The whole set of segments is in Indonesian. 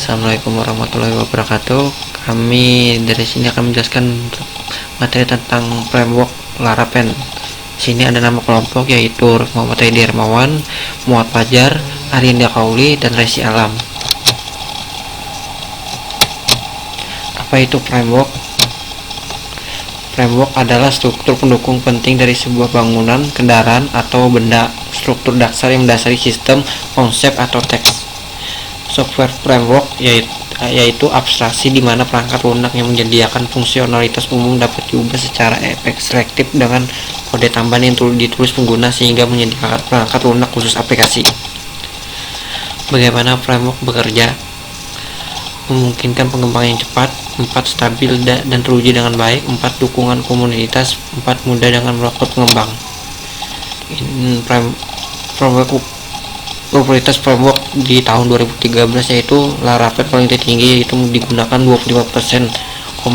Assalamualaikum warahmatullahi wabarakatuh. Kami dari sini akan menjelaskan materi tentang framework Laravel. Sini ada nama kelompok yaitu Muhammad Edi Hermawan, Muhammad Fajar, Arinda Kauli, dan Resi Alam. Apa itu framework? Framework adalah struktur pendukung penting dari sebuah bangunan, kendaraan, atau benda. Struktur dasar yang mendasari sistem, konsep, atau teks. Software framework yaitu abstraksi di mana perangkat lunak yang menyediakan fungsionalitas umum dapat diubah secara efektif dengan kode tambahan yang ditulis pengguna sehingga menyediakan perangkat lunak khusus aplikasi. Bagaimana framework bekerja? Memungkinkan pengembangan yang cepat, 4 stabil dan teruji dengan baik, 4 dukungan komunitas, 4 mudah dengan melakukan pengembang. Proprietarian framework di tahun 2013 yaitu Laravel paling tinggi, yaitu digunakan 25%,85%,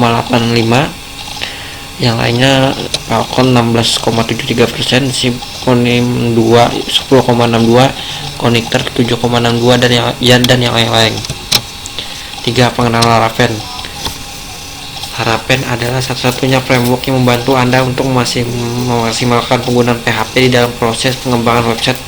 yang lainnya Falcon 16,73%, Symfony 2 10,62%, Connector 7,62%, dan yang lain-lain. 3. Pengenalan Laravel. Laravel adalah satu-satunya framework yang membantu Anda untuk memaksimalkan penggunaan PHP di dalam proses pengembangan website.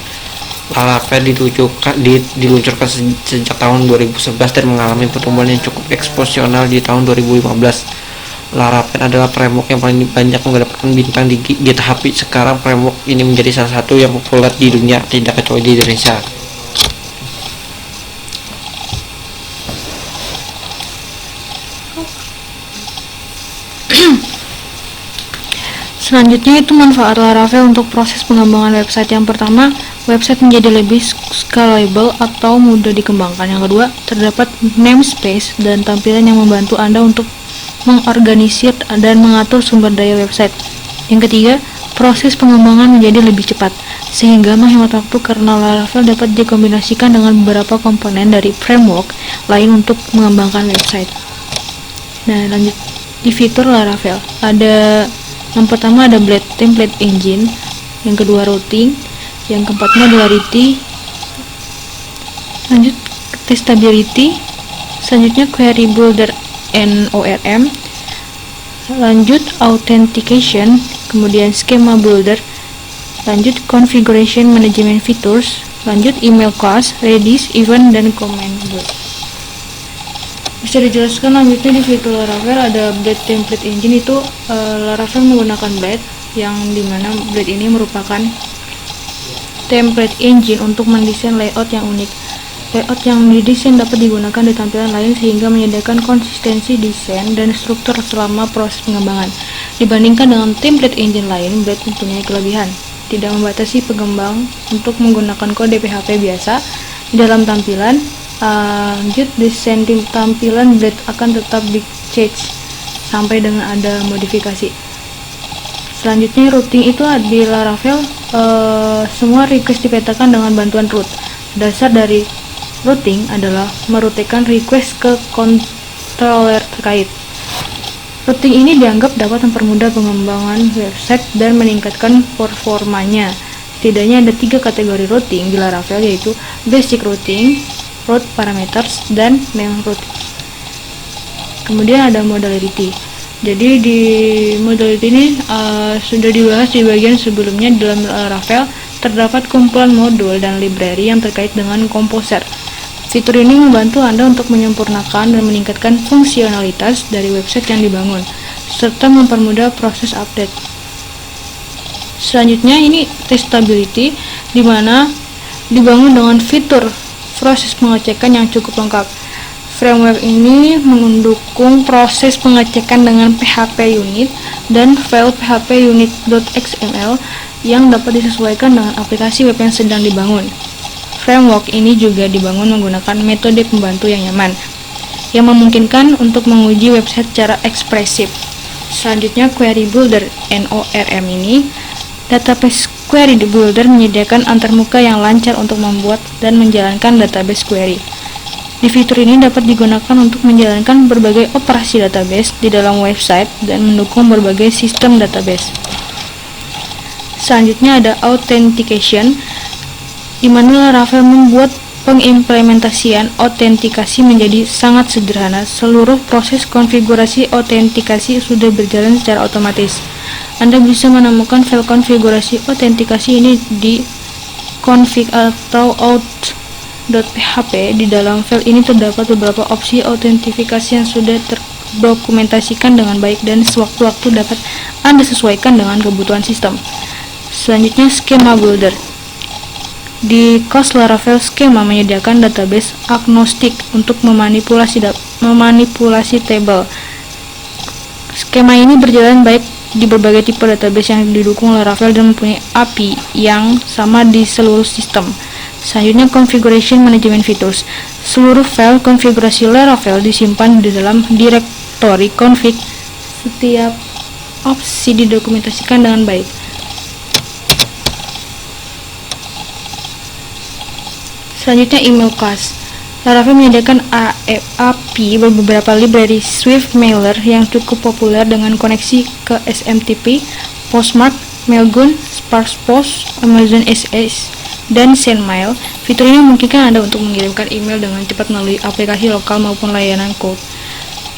Laravel diluncurkan sejak tahun 2011 dan mengalami pertumbuhan yang cukup eksponensial di tahun 2015. Laravel adalah framework yang paling banyak mendapatkan bintang di GitHub. Sekarang framework ini menjadi salah satu yang populer di dunia, tidak kecuali di Indonesia. Selanjutnya itu manfaat Laravel untuk proses pengembangan website. Yang pertama, website menjadi lebih scalable atau mudah dikembangkan. Yang kedua, terdapat namespace dan tampilan yang membantu Anda untuk mengorganisir dan mengatur sumber daya website. Yang ketiga, proses pengembangan menjadi lebih cepat sehingga menghemat waktu karena Laravel dapat dikombinasikan dengan beberapa komponen dari framework lain untuk mengembangkan website. Nah, lanjut di fitur Laravel ada yang pertama ada template engine, yang kedua routing, yang keempat modularity, lanjut testability, selanjutnya query builder NORM, lanjut authentication, kemudian schema builder, lanjut configuration management features, lanjut email class, redis, event, dan command build. Bisa dijelaskan lanjutnya di fitur Laravel ada Blade Template Engine. Itu Laravel menggunakan Blade, yang dimana Blade ini merupakan template engine untuk mendesain layout yang unik. Layout yang didesain dapat digunakan di tampilan lain sehingga menyediakan konsistensi desain dan struktur selama proses pengembangan. Dibandingkan dengan template engine lain, Blade mempunyai kelebihan tidak membatasi pengembang untuk menggunakan kode PHP biasa di dalam tampilan. Lanjut, desain tampilan Blade akan tetap di-change sampai dengan ada modifikasi. Selanjutnya routing itu di Laravel, semua request dipetakan dengan bantuan root. Dasar dari routing adalah merutekan request ke controller terkait. Routing ini dianggap dapat mempermudah pengembangan website dan meningkatkan performanya. Setidaknya ada 3 kategori routing di Laravel, yaitu basic routing, route parameters, dan main route. Kemudian ada modularity. Jadi di modularity ini sudah dibahas di bagian sebelumnya. Dalam Laravel terdapat kumpulan modul dan library yang terkait dengan Composer. Fitur ini membantu Anda untuk menyempurnakan dan meningkatkan fungsionalitas dari website yang dibangun, serta mempermudah proses update. Selanjutnya ini testability, di mana dibangun dengan fitur proses pengecekan yang cukup lengkap. Framework ini mendukung proses pengecekan dengan PHP unit dan file php unit.xml yang dapat disesuaikan dengan aplikasi web yang sedang dibangun. Framework ini juga dibangun menggunakan metode pembantu yang nyaman, yang memungkinkan untuk menguji website secara ekspresif. Selanjutnya query builder NORM ini, database query builder menyediakan antarmuka yang lancar untuk membuat dan menjalankan database query. Di fitur ini dapat digunakan untuk menjalankan berbagai operasi database di dalam website dan mendukung berbagai sistem database. Selanjutnya ada authentication, di mana Laravel membuat pengimplementasian autentikasi menjadi sangat sederhana. Seluruh proses konfigurasi autentikasi sudah berjalan secara otomatis. Anda bisa menemukan file konfigurasi autentikasi ini di config atau out.php. Di dalam file ini terdapat beberapa opsi autentifikasi yang sudah terdokumentasikan dengan baik dan sewaktu-waktu dapat Anda sesuaikan dengan kebutuhan sistem. Selanjutnya, skema builder. Di COS Laravel, skema menyediakan database agnostik untuk memanipulasi tabel. Skema ini berjalan baik di berbagai tipe database yang didukung Laravel dan mempunyai API yang sama di seluruh sistem. Selanjutnya, configuration management features. Seluruh file konfigurasi Laravel disimpan di dalam direktori config. Setiap opsi didokumentasikan dengan baik. Selanjutnya, email class. Laravel menyediakan API beberapa library Swift Mailer yang cukup populer dengan koneksi ke SMTP, Postmark, Mailgun, Sparse Post, Amazon SS, dan SendMail. Fitur ini memungkinkan Anda untuk mengirimkan email dengan cepat melalui aplikasi lokal maupun layanan cloud.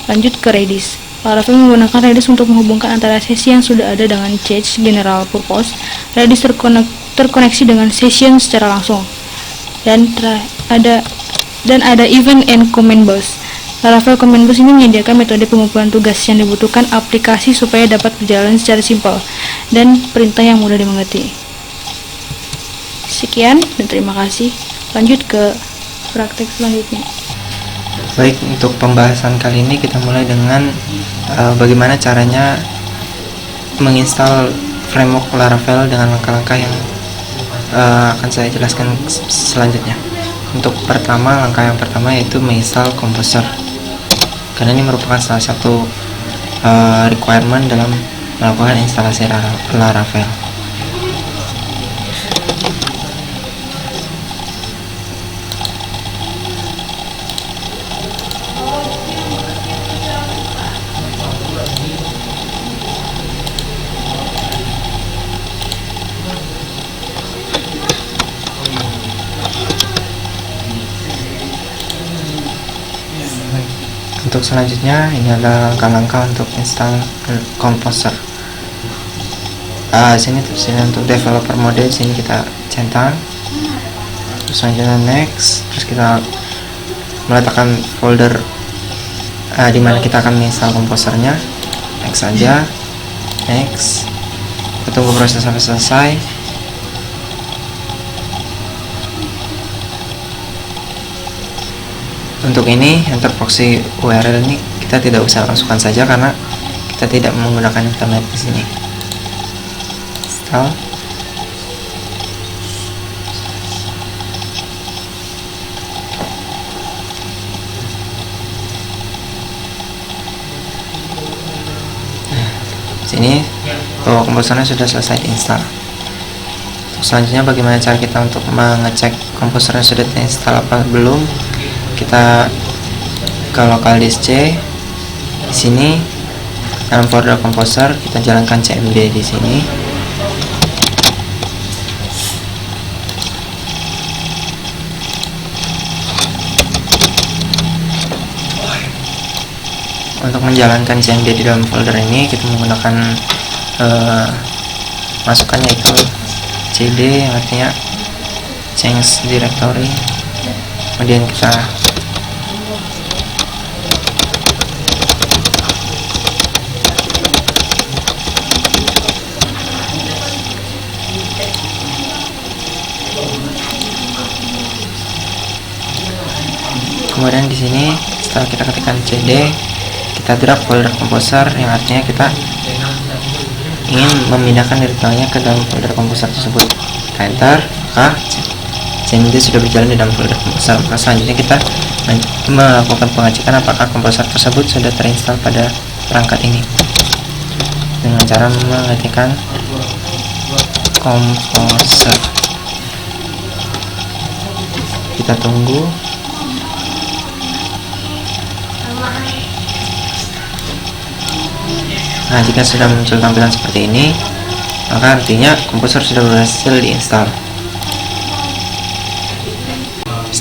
Lanjut ke Redis. Laravel menggunakan Redis untuk menghubungkan antara sesi yang sudah ada dengan cache general purpose. Redis terkoneksi dengan session secara langsung. Dan ada event and command bus. Laravel command bus ini menyediakan metode pengumpulan tugas yang dibutuhkan aplikasi supaya dapat berjalan secara simpel dan perintah yang mudah dimengerti. Sekian dan terima kasih. Lanjut ke praktek selanjutnya. Baik, untuk pembahasan kali ini kita mulai dengan bagaimana caranya menginstal framework Laravel dengan langkah-langkah yang akan saya jelaskan selanjutnya. Untuk langkah yang pertama yaitu menginstal Composer, karena ini merupakan salah satu requirement dalam melakukan instalasi Laravel. Untuk selanjutnya, ini adalah langkah-langkah untuk install Composer. Sini untuk developer mode, sini kita centang. Terus selanjutnya next, terus kita meletakkan folder di mana kita akan menginstal komposernya. Next saja, next. Kita tunggu proses sampai selesai. Untuk ini, enter proxy URL ini kita tidak usah masukkan saja karena kita tidak menggunakan internet di sini. Install. Sini bahwa komposernya sudah selesai diinstal. Selanjutnya, bagaimana cara kita untuk mengecek komposernya sudah diinstal apa belum? Kita ke local disk C. Di sini dalam folder Composer kita jalankan cmd di sini. Untuk menjalankan cmd di dalam folder ini kita menggunakan masukannya itu cd, yang artinya change directory. Kemudian kita kemudian di sini setelah kita ketikkan cd, kita drag folder Composer, yang artinya kita ingin memindahkan direktorinya ke dalam folder Composer tersebut. Kita enter, maka cmd sudah berjalan di dalam folder Composer. Maka selanjutnya kita melakukan pengecekan apakah Composer tersebut sudah terinstall pada perangkat ini dengan cara mengetikkan Composer. Kita tunggu. Nah, jika sudah muncul tampilan seperti ini, maka artinya Composer sudah berhasil diinstal.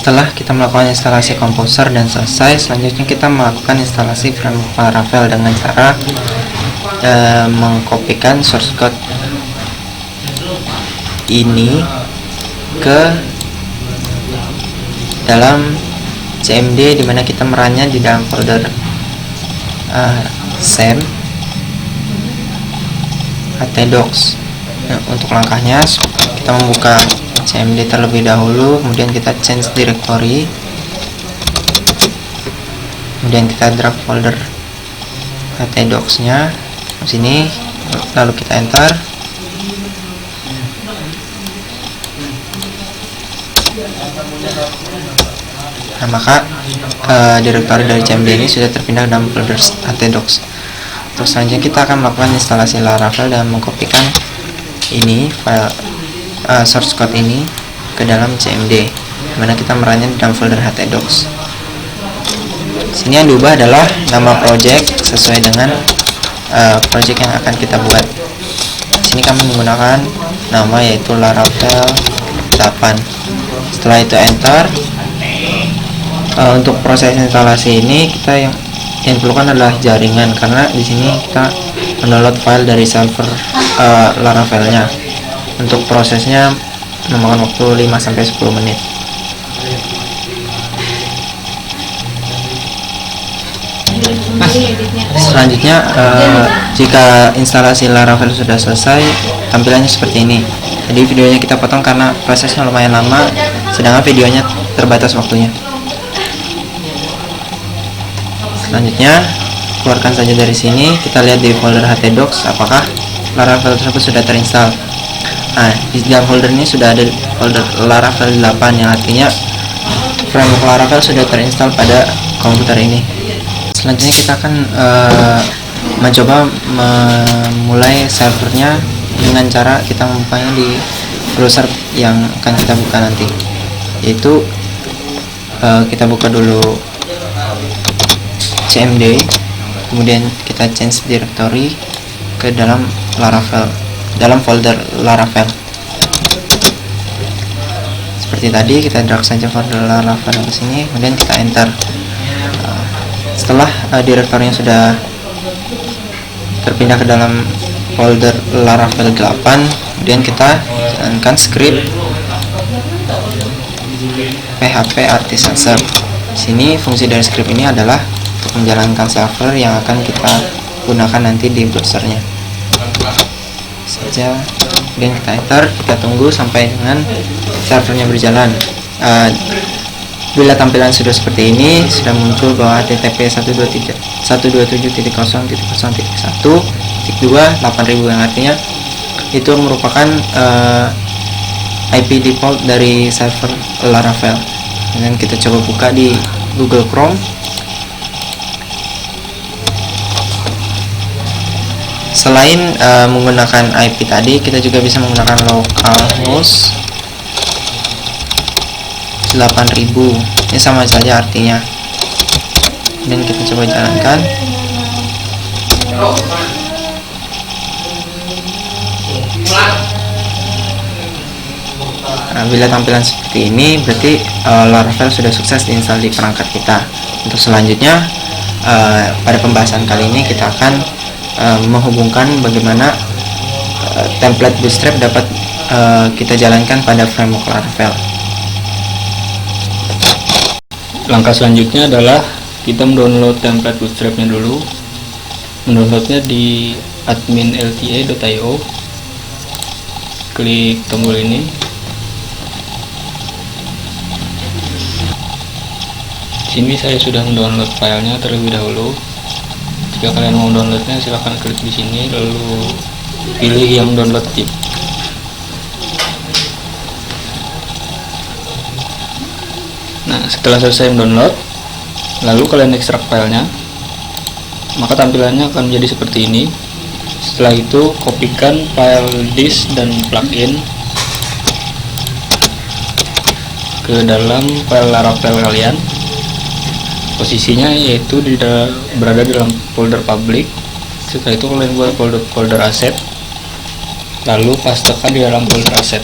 setelah kita melakukan instalasi komposer dan selesai, selanjutnya kita melakukan instalasi framework Laravel dengan cara mengkopikan source code ini ke dalam CMD, dimana kita merannya di dalam folder SAM htdocs. Untuk langkahnya kita membuka CMD terlebih dahulu, kemudian kita change directory, kemudian kita drag folder htdocs nya di sini, lalu kita enter. Nah, maka direktori dari CMD ini sudah terpindah dalam folder htdocs. Terus selanjutnya kita akan melakukan instalasi Laravel dan mengkopikan ini file source code ini ke dalam CMD, dimana kita merannya di dalam folder htdocs. Sini yang diubah adalah nama project sesuai dengan project yang akan kita buat. Sini kami menggunakan nama yaitu Laravel 8. Setelah itu enter. Untuk proses instalasi ini kita yang diperlukan adalah jaringan, karena di sini kita mendownload file dari server Laravelnya. Untuk prosesnya memakan waktu 5-10 menit. Selanjutnya jika instalasi Laravel sudah selesai, tampilannya seperti ini. Jadi videonya kita potong karena prosesnya lumayan lama, sedangkan videonya terbatas waktunya. Selanjutnya keluarkan saja dari sini, kita lihat di folder htdocs apakah Laravel tersebut sudah terinstall. Nah, di dalam folder ini sudah ada folder Laravel 8, yang artinya framework Laravel sudah terinstall pada komputer ini. Selanjutnya kita akan mencoba memulai servernya dengan cara kita membukanya di browser yang akan kita buka nanti, yaitu kita buka dulu CMD, kemudian kita change directory ke dalam Laravel, dalam folder Laravel. Seperti tadi, kita drag saja folder Laravel ke sini, kemudian kita enter. Setelah direktorinya sudah terpindah ke dalam folder Laravel 8, kemudian kita jalankan script php artisan serve. Sini fungsi dari script ini adalah untuk menjalankan server yang akan kita gunakan nanti di browsernya saja. Kemudian kita enter, kita tunggu sampai dengan servernya berjalan. Bila tampilan sudah seperti ini, sudah muncul bahwa HTTP 127.127.0.1.2 yang artinya itu merupakan IP default dari server Laravel. Dan kita coba buka di Google Chrome. Selain menggunakan IP tadi, kita juga bisa menggunakan localhost 8000. Ini sama saja artinya. Dan kita coba jalankan. Nah, bila tampilan seperti ini, berarti Laravel sudah sukses diinstal di perangkat kita. Untuk selanjutnya, pada pembahasan kali ini kita akan menghubungkan bagaimana template Bootstrap dapat kita jalankan pada framework Laravel. Langkah selanjutnya adalah kita mendownload template Bootstrapnya dulu. Mendownloadnya di admin.lta.io. Klik tombol ini. Sini saya sudah mendownload filenya terlebih dahulu. Jika kalian mau downloadnya, silahkan klik di sini lalu pilih yang download zip. Nah, setelah selesai mendownload, lalu kalian ekstrak filenya, maka tampilannya akan menjadi seperti ini. Setelah itu kopikan file disk dan plugin ke dalam file Laravel kalian. Posisinya yaitu berada dalam folder public. Setelah itu kalian buat folder aset, lalu pastekan di dalam folder aset.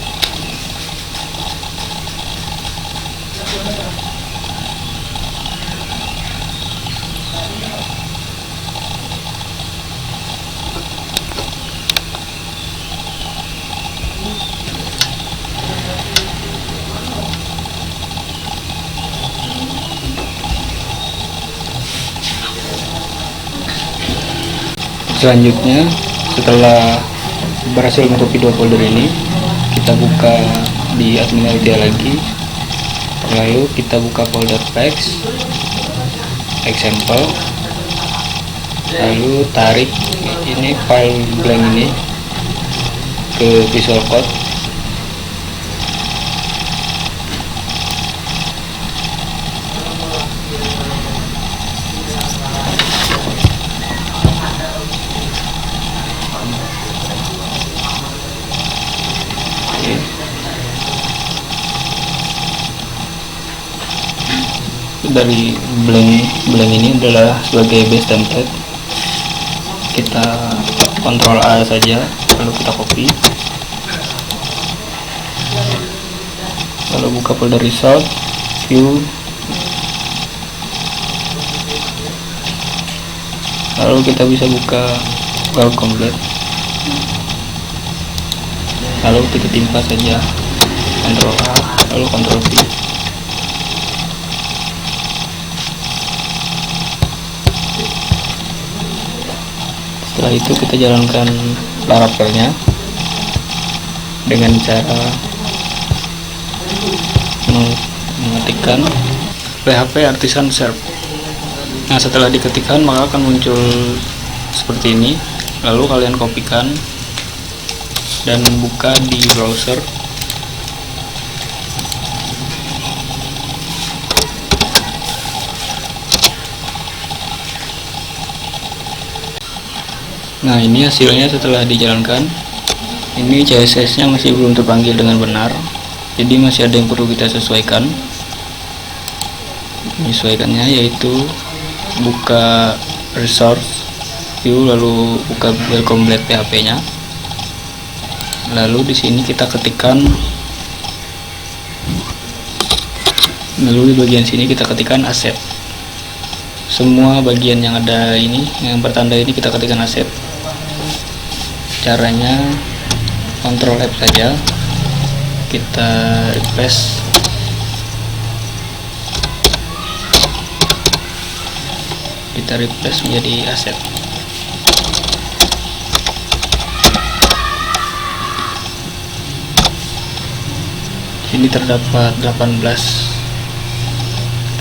Selanjutnya, setelah berhasil menutupi dua folder ini, kita buka di admin area lagi, lalu kita buka folder text example, lalu tarik ini file blank ini ke Visual Code. Dari blank ini adalah sebagai base template, kita Ctrl A saja, lalu kita copy, lalu buka folder result, view, lalu kita bisa buka file complete, lalu kita timpa saja, Ctrl A, lalu Ctrl V. Setelah itu kita jalankan Laravelnya dengan cara mengetikkan PHP Artisan Serve. Nah, setelah diketikkan maka akan muncul seperti ini. Lalu kalian kopikan dan buka di browser. Nah, ini hasilnya setelah dijalankan. Ini CSS nya masih belum terpanggil dengan benar, jadi masih ada yang perlu kita sesuaikan. Menyesuaikannya yaitu buka resource view, lalu buka welcome complete PHP nya, lalu di sini kita ketikkan, lalu di bagian sini kita ketikkan aset. Semua bagian yang ada ini, yang bertanda ini, kita ketikkan aset. Caranya Ctrl F saja, kita refresh, menjadi aset. Sini terdapat 18,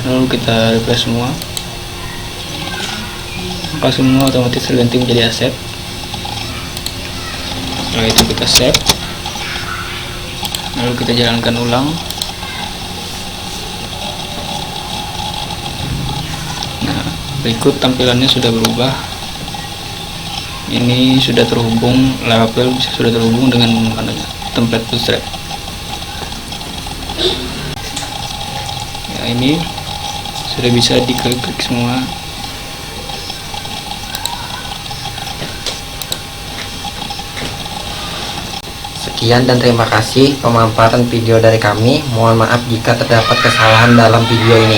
lalu kita refresh semua, maka semua otomatis terganti menjadi aset. Setelah itu kita save, lalu kita jalankan ulang. Nah, berikut tampilannya sudah berubah. Ini sudah terhubung, Laravel sudah terhubung dengan template Bootstrap. Ya, ini sudah bisa diklik semua. Sekian dan terima kasih pemanfaatan video dari kami. Mohon maaf jika terdapat kesalahan dalam video ini.